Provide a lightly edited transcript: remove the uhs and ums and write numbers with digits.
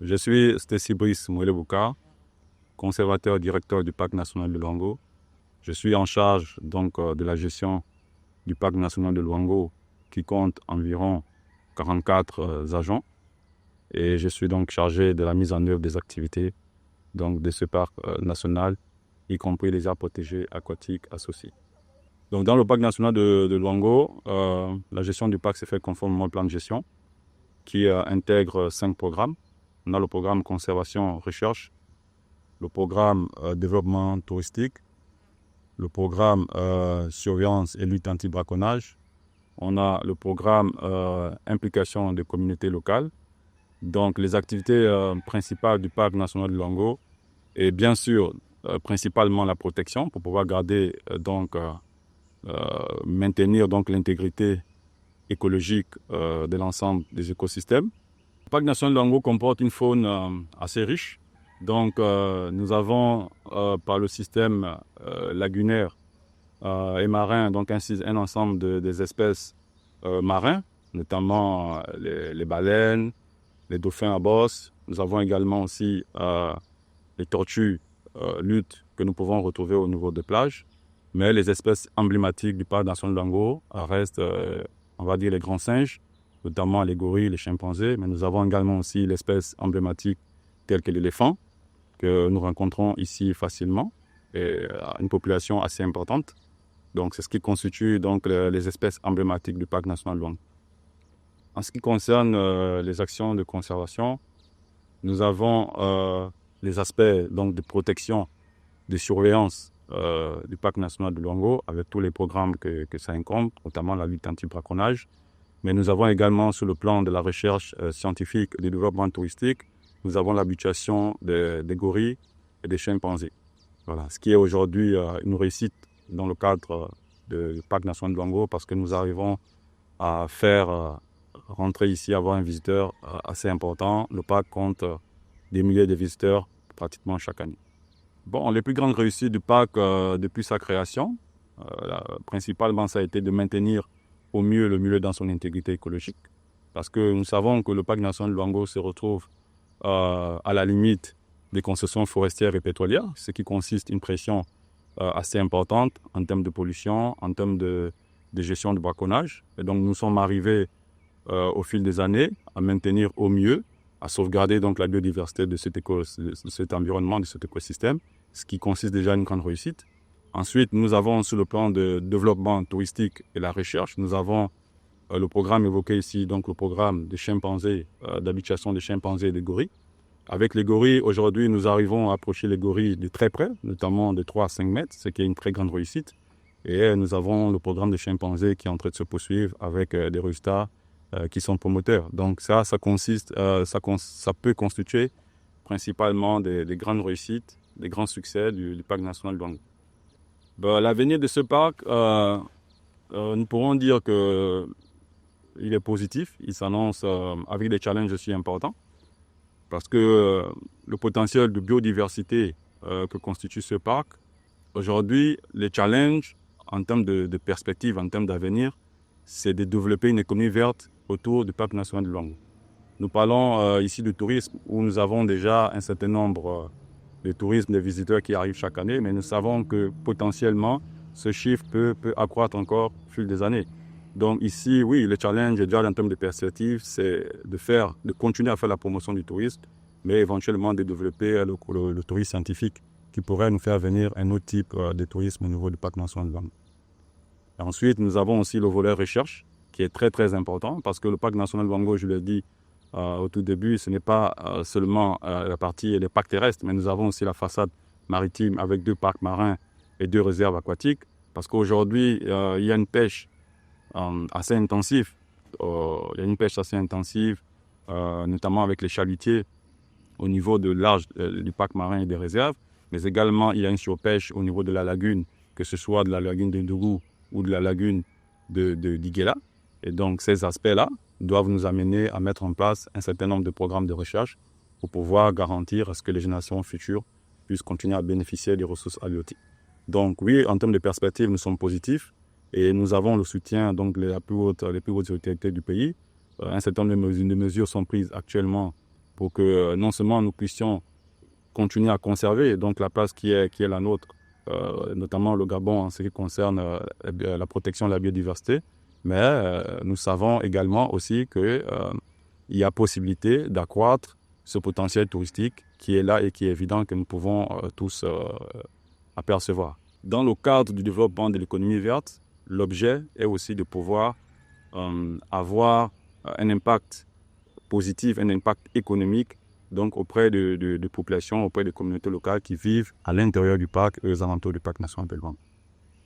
Je suis Stacy Brice Mouelebouka, conservateur directeur du Parc national de Luango. Je suis en charge de la gestion du Parc national de Luango qui compte environ 44 agents et je suis donc chargé de la mise en œuvre des activités de ce parc national, y compris les aires protégées aquatiques associées. Donc, dans le parc national de Luango, la gestion du parc s'est faite conformément au plan de gestion qui intègre 5 programmes. On a le programme conservation recherche, le programme développement touristique, le programme surveillance et lutte anti-braconnage. On a le programme implication des communautés locales. Donc, les activités principales du parc national de Luango et bien sûr, principalement la protection pour pouvoir garder maintenir l'intégrité écologique de l'ensemble des écosystèmes. Le parc national de Luango comporte une faune assez riche. Donc, nous avons par le système lagunaire et marin un ensemble des espèces marins, notamment les baleines, les dauphins à bosse. Nous avons également aussi les tortues luttes que nous pouvons retrouver au niveau des plages. Mais les espèces emblématiques du parc national de Luango restent, on va dire, les grands singes, notamment les gorilles, les chimpanzés. Mais nous avons également aussi l'espèce emblématique telle que l'éléphant, que nous rencontrons ici facilement, et une population assez importante. Donc, c'est ce qui constitue les espèces emblématiques du parc national de Luango. En ce qui concerne les actions de conservation, nous avons les aspects de protection, de surveillance du parc national de Luango avec tous les programmes que ça incombe, notamment la lutte anti-braconnage. Mais nous avons également sur le plan de la recherche scientifique et du développement touristique, nous avons l'habituation des gorilles et des chimpanzés. Voilà, ce qui est aujourd'hui une réussite dans le cadre du parc national de Luango parce que nous arrivons à faire rentrer ici, avoir un visiteur assez important. Le parc compte des milliers de visiteurs pratiquement chaque année. Bon, les plus grandes réussites du parc depuis sa création, principalement, ça a été de maintenir au mieux le milieu dans son intégrité écologique. Parce que nous savons que le parc national de Luango se retrouve à la limite des concessions forestières et pétrolières, ce qui consiste une pression assez importante en termes de pollution, en termes de gestion du braconnage. Et donc, nous sommes arrivés au fil des années à maintenir au mieux, à sauvegarder la biodiversité de cet environnement, de cet écosystème, ce qui consiste déjà à une grande réussite. Ensuite, nous avons sur le plan de développement touristique et la recherche, nous avons le programme évoqué ici, le programme des chimpanzés, d'habituation des chimpanzés et des gorilles. Avec les gorilles, aujourd'hui, nous arrivons à approcher les gorilles de très près, notamment de 3 à 5 mètres, ce qui est une très grande réussite. Et nous avons le programme des chimpanzés qui est en train de se poursuivre avec des résultats qui sont promoteurs. Donc ça consiste, ça peut constituer principalement des grandes réussites, des grands succès du parc national de Luango. L'avenir de ce parc, nous pourrons dire que il est positif, il s'annonce avec des challenges aussi importants parce que le potentiel de biodiversité que constitue ce parc, aujourd'hui, les challenges en termes de perspective, en termes d'avenir, c'est de développer une économie verte autour du parc national de Luango. Nous parlons ici du tourisme où nous avons déjà un certain nombre de touristes, de visiteurs qui arrivent chaque année, mais nous savons que potentiellement, ce chiffre peut accroître encore au fil des années. Donc ici, oui, le challenge déjà en termes de perspective, c'est de continuer à faire la promotion du tourisme, mais éventuellement de développer le tourisme scientifique qui pourrait nous faire venir un autre type de tourisme au niveau du parc national de Luango. Ensuite, nous avons aussi le volet recherche qui est très très important parce que le parc national de Luango, je l'ai dit au tout début, ce n'est pas seulement la partie des parcs terrestres, mais nous avons aussi la façade maritime avec 2 parcs marins et 2 réserves aquatiques parce qu'aujourd'hui, il y a une pêche assez intensive. Il y a une pêche assez intensive, notamment avec les chalutiers au niveau de l'arge du parc marin et des réserves, mais également il y a une surpêche au niveau de la lagune, que ce soit de la lagune de Ndougou ou de la lagune d'Iguela. Et donc ces aspects-là doivent nous amener à mettre en place un certain nombre de programmes de recherche pour pouvoir garantir à ce que les générations futures puissent continuer à bénéficier des ressources halieutiques. Donc oui, en termes de perspective, nous sommes positifs et nous avons le soutien les plus hautes autorités du pays. Un certain nombre de mesures sont prises actuellement pour que non seulement nous puissions continuer à conserver donc la place qui est la nôtre, notamment le Gabon en ce qui concerne la protection de la biodiversité, mais nous savons également aussi qu'il y a possibilité d'accroître ce potentiel touristique qui est là et qui est évident que nous pouvons tous apercevoir. Dans le cadre du développement de l'économie verte, l'objet est aussi de pouvoir avoir un impact positif, un impact économique donc auprès de populations, auprès des communautés locales qui vivent à l'intérieur du parc et aux alentours du parc national Bellevangue.